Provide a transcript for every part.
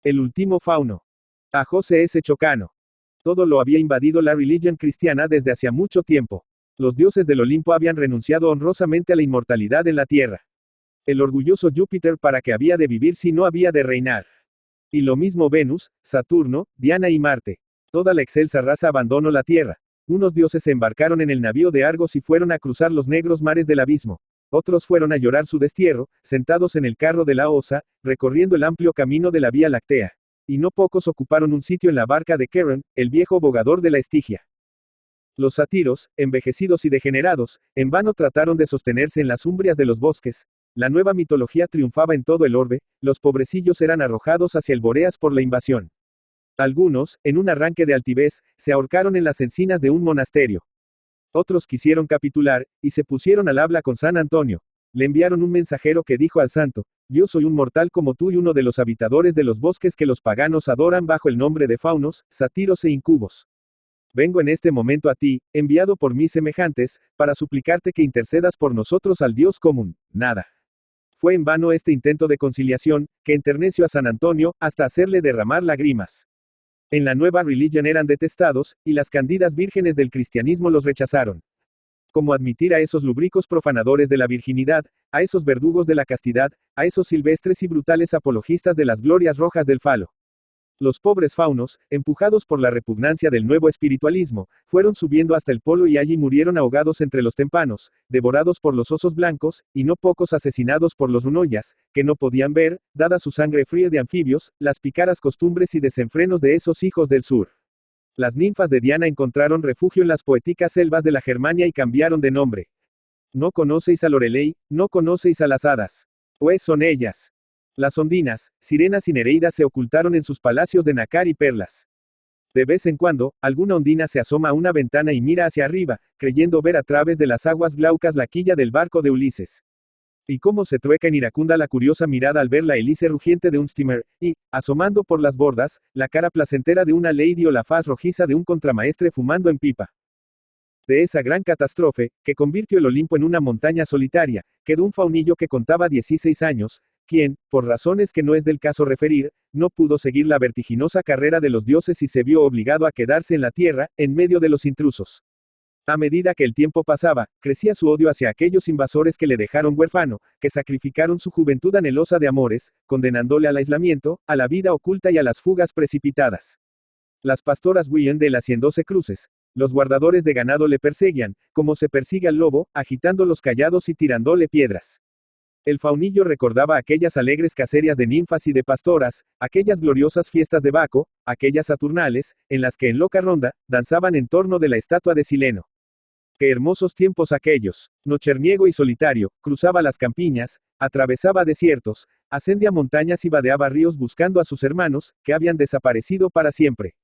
El último fauno. A José S. Chocano. Todo lo había invadido la religión cristiana desde hacía mucho tiempo. Los dioses del Olimpo habían renunciado honrosamente a la inmortalidad en la tierra. El orgulloso Júpiter para qué había de vivir si no había de reinar. Y lo mismo Venus, Saturno, Diana y Marte. Toda la excelsa raza abandonó la tierra. Unos dioses se embarcaron en el navío de Argos y fueron a cruzar los negros mares del abismo. Otros fueron a llorar su destierro, sentados en el carro de la Osa, recorriendo el amplio camino de la Vía Láctea. Y no pocos ocuparon un sitio en la barca de Charon, el viejo bogador de la Estigia. Los sátiros, envejecidos y degenerados, en vano trataron de sostenerse en las umbrias de los bosques. La nueva mitología triunfaba en todo el orbe, los pobrecillos eran arrojados hacia el Bóreas por la invasión. Algunos, en un arranque de altivez, se ahorcaron en las encinas de un monasterio. Otros quisieron capitular, y se pusieron al habla con San Antonio. Le enviaron un mensajero que dijo al santo: yo soy un mortal como tú y uno de los habitadores de los bosques que los paganos adoran bajo el nombre de faunos, sátiros e incubos. Vengo en este momento a ti, enviado por mis semejantes, para suplicarte que intercedas por nosotros al Dios común. Nada. Fue en vano este intento de conciliación, que enterneció a San Antonio, hasta hacerle derramar lágrimas. En la nueva religión eran detestados, y las cándidas vírgenes del cristianismo los rechazaron. ¿Cómo admitir a esos lúbricos profanadores de la virginidad, a esos verdugos de la castidad, a esos silvestres y brutales apologistas de las glorias rojas del falo? Los pobres faunos, empujados por la repugnancia del nuevo espiritualismo, fueron subiendo hasta el polo y allí murieron ahogados entre los tempanos, devorados por los osos blancos, y no pocos asesinados por los runoyas, que no podían ver, dada su sangre fría de anfibios, las picaras costumbres y desenfrenos de esos hijos del sur. Las ninfas de Diana encontraron refugio en las poéticas selvas de la Germania y cambiaron de nombre. No conocéis a Lorelei, no conocéis a las hadas. Pues son ellas. Las ondinas, sirenas y nereidas se ocultaron en sus palacios de nácar y perlas. De vez en cuando, alguna ondina se asoma a una ventana y mira hacia arriba, creyendo ver a través de las aguas glaucas la quilla del barco de Ulises. Y cómo se trueca en iracunda la curiosa mirada al ver la hélice rugiente de un steamer, y, asomando por las bordas, la cara placentera de una lady o la faz rojiza de un contramaestre fumando en pipa. De esa gran catástrofe, que convirtió el Olimpo en una montaña solitaria, quedó un faunillo que contaba 16 años, quien, por razones que no es del caso referir, no pudo seguir la vertiginosa carrera de los dioses y se vio obligado a quedarse en la tierra, en medio de los intrusos. A medida que el tiempo pasaba, crecía su odio hacia aquellos invasores que le dejaron huérfano, que sacrificaron su juventud anhelosa de amores, condenándole al aislamiento, a la vida oculta y a las fugas precipitadas. Las pastoras huían de él haciéndose cruces. Los guardadores de ganado le perseguían, como se persigue al lobo, agitando los callados y tirándole piedras. El faunillo recordaba aquellas alegres cacerías de ninfas y de pastoras, aquellas gloriosas fiestas de Baco, aquellas saturnales, en las que en loca ronda, danzaban en torno de la estatua de Sileno. ¡Qué hermosos tiempos aquellos! Nocherniego y solitario, cruzaba las campiñas, atravesaba desiertos, ascendía montañas y vadeaba ríos buscando a sus hermanos, que habían desaparecido para siempre.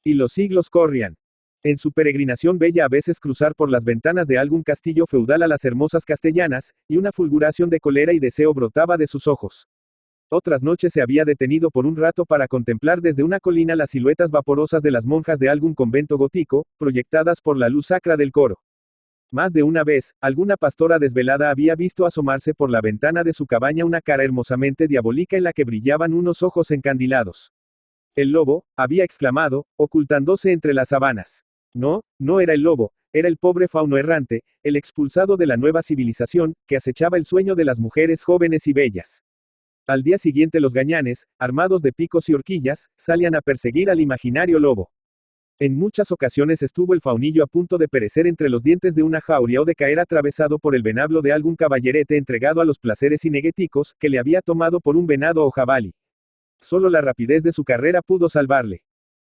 Y los siglos corrían. En su peregrinación veía a veces cruzar por las ventanas de algún castillo feudal a las hermosas castellanas, y una fulguración de cólera y deseo brotaba de sus ojos. Otras noches se había detenido por un rato para contemplar desde una colina las siluetas vaporosas de las monjas de algún convento gótico, proyectadas por la luz sacra del coro. Más de una vez, alguna pastora desvelada había visto asomarse por la ventana de su cabaña una cara hermosamente diabólica en la que brillaban unos ojos encandilados. El lobo, había exclamado, ocultándose entre las sabanas. No, no era el lobo, era el pobre fauno errante, el expulsado de la nueva civilización, que acechaba el sueño de las mujeres jóvenes y bellas. Al día siguiente los gañanes, armados de picos y horquillas, salían a perseguir al imaginario lobo. En muchas ocasiones estuvo el faunillo a punto de perecer entre los dientes de una jauría o de caer atravesado por el venablo de algún caballerete entregado a los placeres cineguéticos, que le había tomado por un venado o jabalí. Solo la rapidez de su carrera pudo salvarle.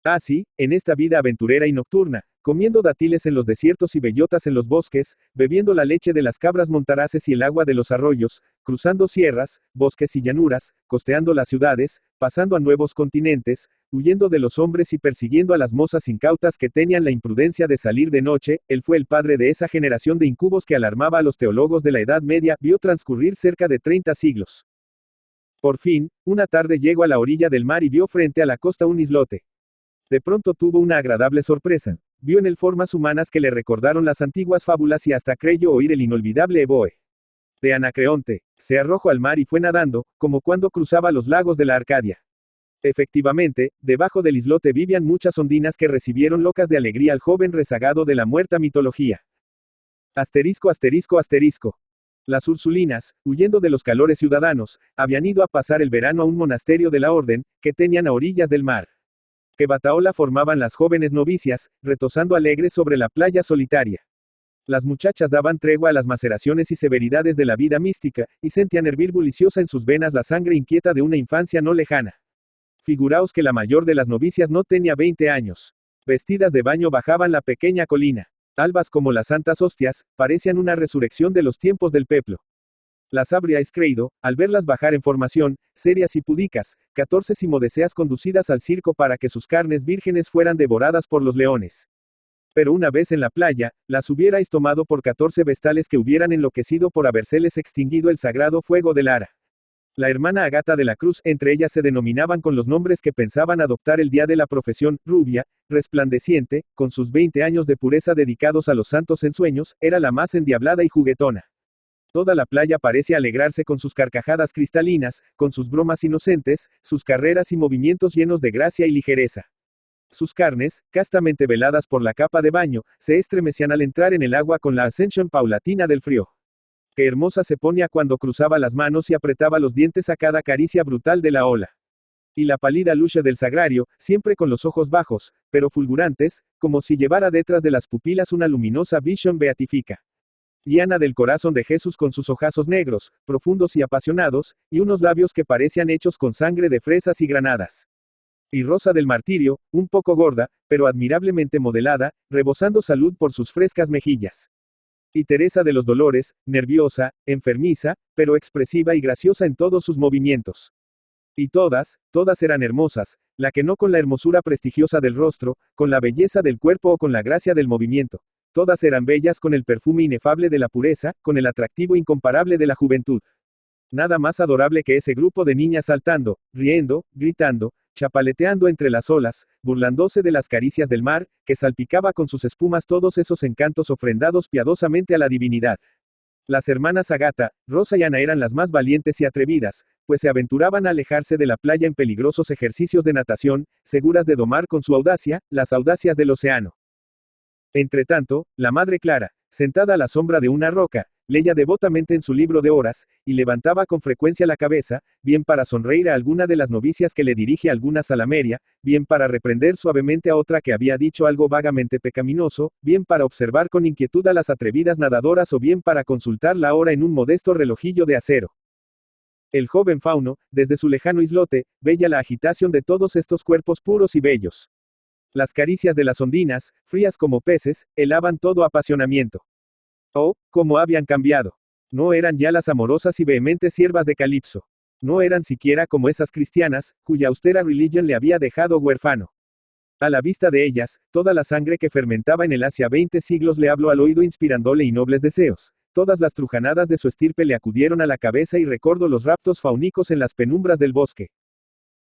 Así, en esta vida aventurera y nocturna, comiendo dátiles en los desiertos y bellotas en los bosques, bebiendo la leche de las cabras montaraces y el agua de los arroyos, cruzando sierras, bosques y llanuras, costeando las ciudades, pasando a nuevos continentes, huyendo de los hombres y persiguiendo a las mozas incautas que tenían la imprudencia de salir de noche, él fue el padre de esa generación de incubos que alarmaba a los teólogos de la Edad Media, vio transcurrir cerca de 30 siglos. Por fin, una tarde llegó a la orilla del mar y vio frente a la costa un islote. De pronto tuvo una agradable sorpresa. Vio en él formas humanas que le recordaron las antiguas fábulas y hasta creyó oír el inolvidable Eboe de Anacreonte. Se arrojó al mar y fue nadando, como cuando cruzaba los lagos de la Arcadia. Efectivamente, debajo del islote vivían muchas ondinas que recibieron locas de alegría al joven rezagado de la muerta mitología. Asterisco asterisco asterisco. Las ursulinas, huyendo de los calores ciudadanos, habían ido a pasar el verano a un monasterio de la orden, que tenían a orillas del mar. Que bataola formaban las jóvenes novicias, retozando alegres sobre la playa solitaria. Las muchachas daban tregua a las maceraciones y severidades de la vida mística, y sentían hervir buliciosa en sus venas la sangre inquieta de una infancia no lejana. Figuraos que la mayor de las novicias no tenía 20 años. Vestidas de baño bajaban la pequeña colina. Albas como las santas hostias, parecían una resurrección de los tiempos del peplo. Las habríais creído, al verlas bajar en formación, serias y púdicas, 14 simodeseas conducidas al circo para que sus carnes vírgenes fueran devoradas por los leones. Pero una vez en la playa, las hubierais tomado por 14 vestales que hubieran enloquecido por habérseles extinguido el sagrado fuego del ara. La hermana Agata de la Cruz, entre ellas se denominaban con los nombres que pensaban adoptar el día de la profesión, rubia, resplandeciente, con sus 20 años de pureza dedicados a los santos ensueños, era la más endiablada y juguetona. Toda la playa parece alegrarse con sus carcajadas cristalinas, con sus bromas inocentes, sus carreras y movimientos llenos de gracia y ligereza. Sus carnes, castamente veladas por la capa de baño, se estremecían al entrar en el agua con la ascensión paulatina del frío. Qué hermosa se ponía cuando cruzaba las manos y apretaba los dientes a cada caricia brutal de la ola. Y la pálida lucha del sagrario, siempre con los ojos bajos, pero fulgurantes, como si llevara detrás de las pupilas una luminosa visión beatifica. Y Ana del corazón de Jesús con sus ojazos negros, profundos y apasionados, y unos labios que parecían hechos con sangre de fresas y granadas. Y Rosa del Martirio, un poco gorda, pero admirablemente modelada, rebosando salud por sus frescas mejillas. Y Teresa de los Dolores, nerviosa, enfermiza, pero expresiva y graciosa en todos sus movimientos. Y todas eran hermosas, la que no con la hermosura prestigiosa del rostro, con la belleza del cuerpo o con la gracia del movimiento. Todas eran bellas con el perfume inefable de la pureza, con el atractivo incomparable de la juventud. Nada más adorable que ese grupo de niñas saltando, riendo, gritando, chapaleteando entre las olas, burlándose de las caricias del mar, que salpicaba con sus espumas todos esos encantos ofrendados piadosamente a la divinidad. Las hermanas Agata, Rosa y Ana eran las más valientes y atrevidas, pues se aventuraban a alejarse de la playa en peligrosos ejercicios de natación, seguras de domar con su audacia, las audacias del océano. Entretanto, la Madre Clara, sentada a la sombra de una roca, leía devotamente en su libro de horas, y levantaba con frecuencia la cabeza, bien para sonreír a alguna de las novicias que le dirige alguna salameria, bien para reprender suavemente a otra que había dicho algo vagamente pecaminoso, bien para observar con inquietud a las atrevidas nadadoras o bien para consultar la hora en un modesto relojillo de acero. El joven fauno, desde su lejano islote, veía la agitación de todos estos cuerpos puros y bellos. Las caricias de las ondinas, frías como peces, helaban todo apasionamiento. Oh, cómo habían cambiado. No eran ya las amorosas y vehementes siervas de Calipso. No eran siquiera como esas cristianas, cuya austera religión le había dejado huérfano. A la vista de ellas, toda la sangre que fermentaba en él hacia 20 siglos le habló al oído inspirándole innobles deseos. Todas las trujanadas de su estirpe le acudieron a la cabeza y recordó los raptos faunicos en las penumbras del bosque.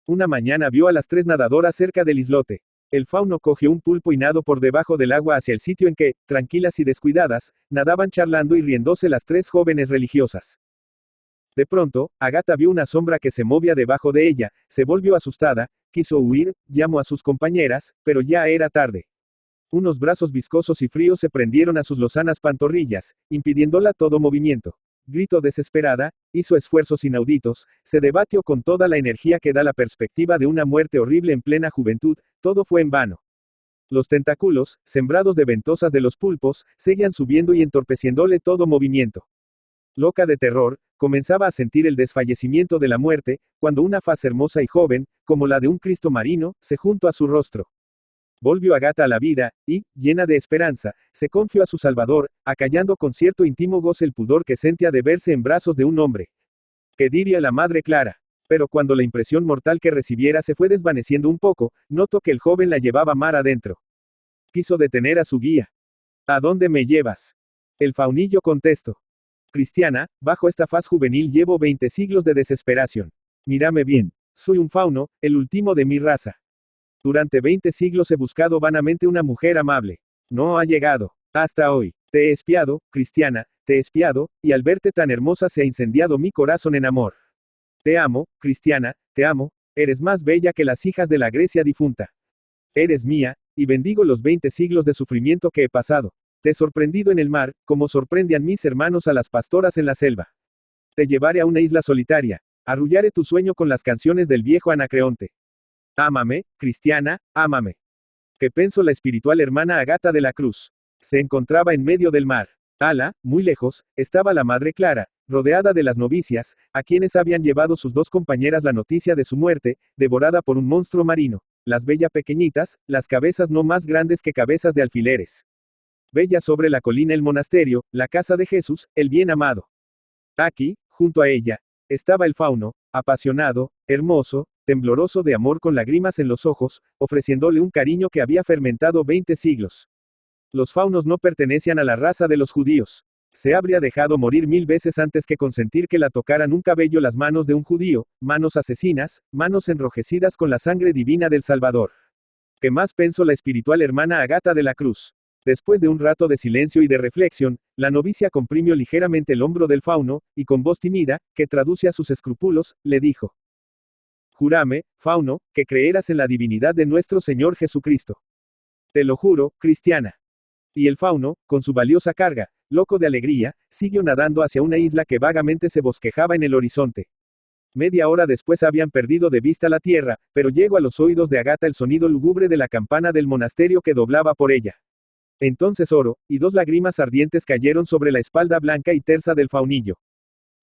Una mañana vio a las 3 nadadoras cerca del islote. El fauno cogió un pulpo y nadó por debajo del agua hacia el sitio en que, tranquilas y descuidadas, nadaban charlando y riéndose las 3 jóvenes religiosas. De pronto, Agata vio una sombra que se movía debajo de ella, se volvió asustada, quiso huir, llamó a sus compañeras, pero ya era tarde. Unos brazos viscosos y fríos se prendieron a sus lozanas pantorrillas, impidiéndola todo movimiento. Gritó desesperada, hizo esfuerzos inauditos, se debatió con toda la energía que da la perspectiva de una muerte horrible en plena juventud, todo fue en vano. Los tentáculos, sembrados de ventosas de los pulpos, seguían subiendo y entorpeciéndole todo movimiento. Loca de terror, comenzaba a sentir el desfallecimiento de la muerte, cuando una faz hermosa y joven, como la de un Cristo marino, se juntó a su rostro. Volvió Agata a la vida, y, llena de esperanza, se confió a su Salvador, acallando con cierto íntimo goce el pudor que sentía de verse en brazos de un hombre. ¿Qué diría la Madre Clara? Pero cuando la impresión mortal que recibiera se fue desvaneciendo un poco, notó que el joven la llevaba mar adentro. Quiso detener a su guía. ¿A dónde me llevas? El faunillo contestó. Cristiana, bajo esta faz juvenil llevo 20 siglos de desesperación. Mírame bien. Soy un fauno, el último de mi raza. Durante 20 siglos he buscado vanamente una mujer amable. No ha llegado. Hasta hoy. Te he espiado, Cristiana, te he espiado, y al verte tan hermosa se ha incendiado mi corazón en amor. Te amo, Cristiana, te amo, Eres más bella que las hijas de la Grecia difunta. Eres mía, y bendigo los 20 siglos de sufrimiento que he pasado. Te he sorprendido en el mar, como sorprende a mis hermanos a las pastoras en la selva. Te llevaré a una isla solitaria. Arrullaré tu sueño con las canciones del viejo Anacreonte. Ámame, cristiana, ámame. Que pensó la espiritual hermana Agata de la Cruz. Se encontraba en medio del mar. Ala, muy lejos, estaba la Madre Clara, rodeada de las novicias, a quienes habían llevado sus dos compañeras la noticia de su muerte, devorada por un monstruo marino. Las bella pequeñitas, las cabezas no más grandes que cabezas de alfileres. Bella sobre la colina el monasterio, la casa de Jesús, el bien amado. Aquí, junto a ella, estaba el fauno, apasionado, hermoso, tembloroso de amor con lágrimas en los ojos, ofreciéndole un cariño que había fermentado 20 siglos. Los faunos no pertenecían a la raza de los judíos. Se habría dejado morir 1000 veces antes que consentir que la tocaran un cabello las manos de un judío, manos asesinas, manos enrojecidas con la sangre divina del Salvador. ¿Qué más pensó la espiritual hermana Agata de la Cruz? Después de un rato de silencio y de reflexión, la novicia comprimió ligeramente el hombro del fauno, y con voz tímida, que traduce a sus escrúpulos, le dijo: Júrame, fauno, que creerás en la divinidad de nuestro Señor Jesucristo. Te lo juro, cristiana. Y el fauno, con su valiosa carga, loco de alegría, siguió nadando hacia una isla que vagamente se bosquejaba en el horizonte. Media hora después habían perdido de vista la tierra, pero llegó a los oídos de Agata el sonido lúgubre de la campana del monasterio que doblaba por ella. Entonces oro, y 2 lágrimas ardientes cayeron sobre la espalda blanca y tersa del faunillo.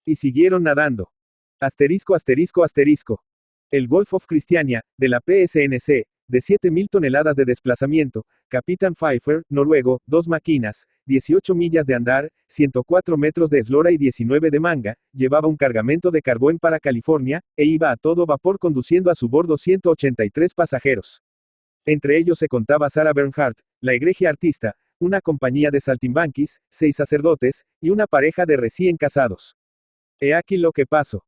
Y siguieron nadando. Asterisco asterisco asterisco. El Gulf of Christiania, de la PSNC, de 7.000 toneladas de desplazamiento, Capitán Pfeiffer, noruego, 2 máquinas, 18 millas de andar, 104 metros de eslora y 19 de manga, llevaba un cargamento de carbón para California, e iba a todo vapor conduciendo a su bordo 183 pasajeros. Entre ellos se contaba Sarah Bernhardt, la egregia artista, una compañía de saltimbanquis, 6 sacerdotes, y una pareja de recién casados. He aquí lo que pasó.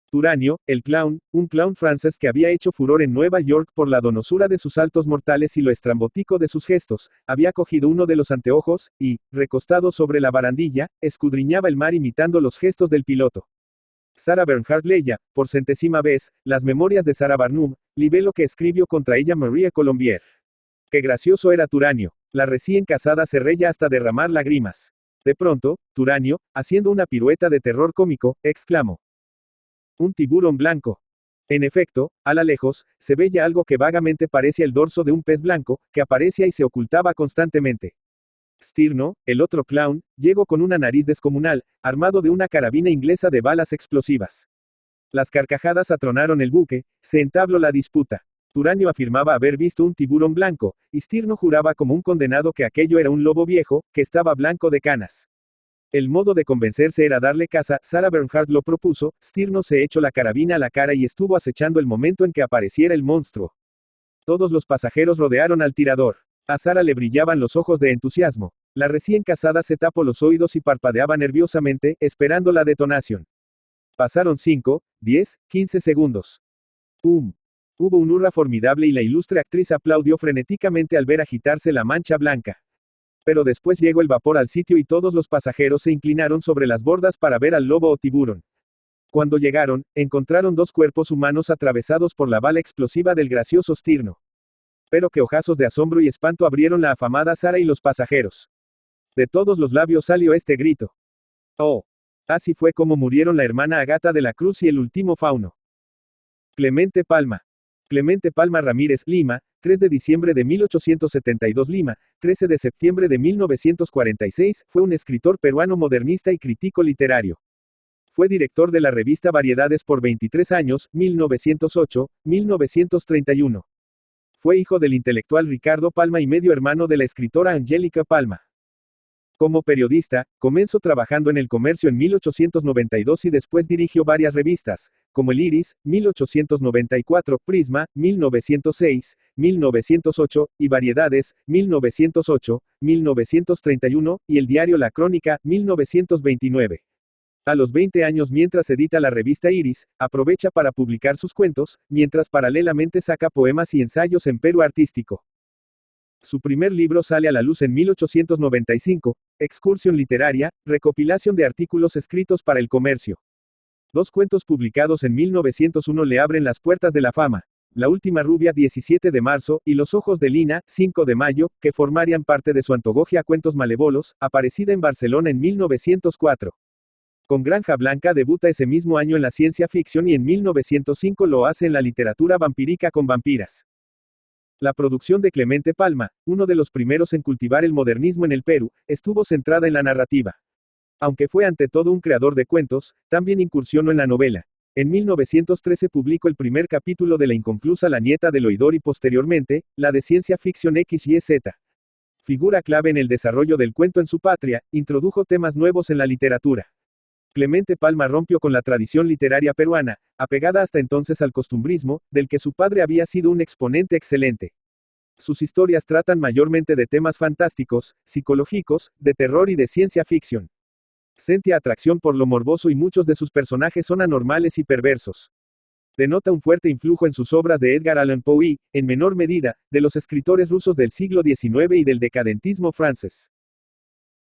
Turanio, el clown, un clown francés que había hecho furor en Nueva York por la donosura de sus saltos mortales y lo estrambótico de sus gestos, había cogido uno de los anteojos, y, recostado sobre la barandilla, escudriñaba el mar imitando los gestos del piloto. Sarah Bernhardt leía, por 100ª vez, las memorias de Sarah Barnum, libelo que escribió contra ella Marie Colombier. Qué gracioso era Turanio. La recién casada se reía hasta derramar lágrimas. De pronto, Turanio, haciendo una pirueta de terror cómico, exclamó: Un tiburón blanco. En efecto, a la lejos, se veía algo que vagamente parecía el dorso de un pez blanco, que aparecía y se ocultaba constantemente. Stirno, el otro clown, llegó con una nariz descomunal, armado de una carabina inglesa de balas explosivas. Las carcajadas atronaron el buque, se entabló la disputa. Turanio afirmaba haber visto un tiburón blanco, y Stirno juraba como un condenado que aquello era un lobo viejo, que estaba blanco de canas. El modo de convencerse era darle caza, Sarah Bernhardt lo propuso, Stirno se echó la carabina a la cara y estuvo acechando el momento en que apareciera el monstruo. Todos los pasajeros rodearon al tirador. A Sarah le brillaban los ojos de entusiasmo. La recién casada se tapó los oídos y parpadeaba nerviosamente, esperando la detonación. Pasaron 5, 10, 15 segundos. ¡Pum! Hubo un hurra formidable y la ilustre actriz aplaudió frenéticamente al ver agitarse la mancha blanca. Pero después llegó el vapor al sitio y todos los pasajeros se inclinaron sobre las bordas para ver al lobo o tiburón. Cuando llegaron, encontraron 2 cuerpos humanos atravesados por la bala explosiva del gracioso Stirno. Pero qué ojazos de asombro y espanto abrieron la afamada Sarah y los pasajeros. De todos los labios salió este grito. ¡Oh! Así fue como murieron la hermana Agata de la Cruz y el último fauno. Clemente Palma. Clemente Palma Ramírez, Lima, 3 de diciembre de 1872 Lima, 13 de septiembre de 1946, fue un escritor peruano modernista y crítico literario. Fue director de la revista Variedades por 23 años, 1908-1931. Fue hijo del intelectual Ricardo Palma y medio hermano de la escritora Angélica Palma. Como periodista, comenzó trabajando en El Comercio en 1892 y después dirigió varias revistas, como El Iris, 1894, Prisma, 1906, 1908, y Variedades, 1908, 1931, y el diario La Crónica, 1929. A los 20 años, mientras edita la revista Iris, aprovecha para publicar sus cuentos, mientras paralelamente saca poemas y ensayos en Perú artístico. Su primer libro sale a la luz en 1895, Excursión literaria, recopilación de artículos escritos para El Comercio. 2 cuentos publicados en 1901 le abren las puertas de la fama. La última rubia 17 de marzo, y Los ojos de Lina, 5 de mayo, que formarían parte de su antología Cuentos Malévolos, aparecida en Barcelona en 1904. Con Granja Blanca debuta ese mismo año en la ciencia ficción y en 1905 lo hace en la literatura vampírica con Vampiras. La producción de Clemente Palma, uno de los primeros en cultivar el modernismo en el Perú, estuvo centrada en la narrativa. Aunque fue ante todo un creador de cuentos, también incursionó en la novela. En 1913 publicó el primer capítulo de la inconclusa La nieta del oidor y posteriormente, la de ciencia ficción XYZ. Figura clave en el desarrollo del cuento en su patria, introdujo temas nuevos en la literatura. Clemente Palma rompió con la tradición literaria peruana, apegada hasta entonces al costumbrismo, del que su padre había sido un exponente excelente. Sus historias tratan mayormente de temas fantásticos, psicológicos, de terror y de ciencia ficción. Sentía atracción por lo morboso y muchos de sus personajes son anormales y perversos. Denota un fuerte influjo en sus obras de Edgar Allan Poe y, en menor medida, de los escritores rusos del siglo XIX y del decadentismo francés.